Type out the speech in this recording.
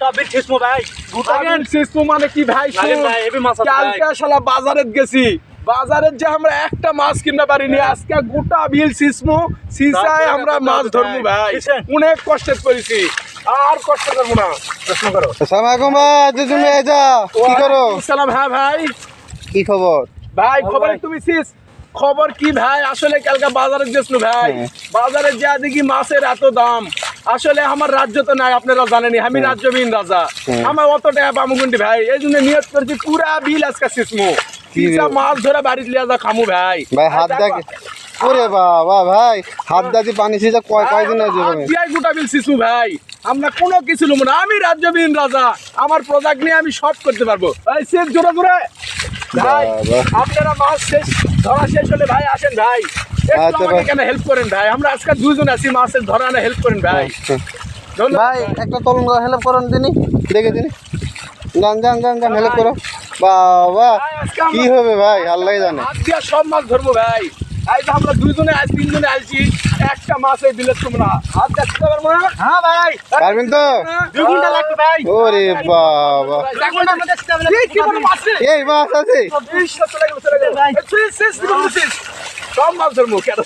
গোটা বিল সিসমু ভাই গোটা বিল সিসমু মানে কি ভাই? ভাই এবি মাছ আছে ভাই কালকে শালা বাজারে গেছি, বাজারে যে আমরা একটা মাছ কিনতে পারিনি, আজকে গোটা বিল সিসমু সিসায় আমরা মাছ ধরবো ভাই। অনেক কষ্ট করেছি, আর কষ্ট করবো না। প্রশ্ন করো। আসসালামু আলাইকুম ভাই, তুমি এই যা কি করো? সালাম। হ্যাঁ ভাই, কি খবর? ভাই খবর তুমি সিস খবর কি ভাই? আসলে কালকে বাজারে গেছিল ভাই, বাজারে যা দেখি মাছের এত দাম। আসলে আমার রাজ্য তো নাই, আপনারা জানেনি আমি রাজ্যবিহীন রাজা, আমার অত টাকা পাবো কোনটি ভাই? এই জন্য নিয়ত করছি পুরা বিল আজকে সিসমু সিসা মাছ ধরে বাড়িতে লিয়ে যা খামু ভাই। ভাই হাত দেখে, ওরে বাবা ভাই, হাত দাদি পানি সিজা কয়দিন হয়ে যাবে? গোটা বিল সিসমু ভাই, আমরা কোনো কিছু নেবো না। আমি রাজ্যবিহীন রাজা, আমার প্রোডাক্ট নিয়ে আমি সব করতে পারবো। ভাই শেষ জোরে জোরে ভাই, আপনারা মাছ শেষ ধরা শেষ হলে ভাই আসেন ভাই, একটু আমাকে কেন হেল্প করেন ভাই? আমরা আজকে দুজন আছি, মাছের ধরা না হেল্প করেন ভাই। ভাই একটা তলুন হেল্প করেন দিনি, দেখে দিনি, যান যান যান যান হেল্প করো। বাবা কি হবে ভাই, আল্লাহ জানে। হাত দিয়া সব মাছ ধরবো ভাই। এই যে আমরা দুইজনে আজ তিনজনে আসছি, একটা মাছ এই বিলেত তোমরা হাত দেখতে পারবো না? হ্যাঁ ভাই পারবেন তো? 2 ঘন্টা লাগবে ভাই। ওরে বাবা, এই মাছ আছে সব মাছ ধরবো কেন?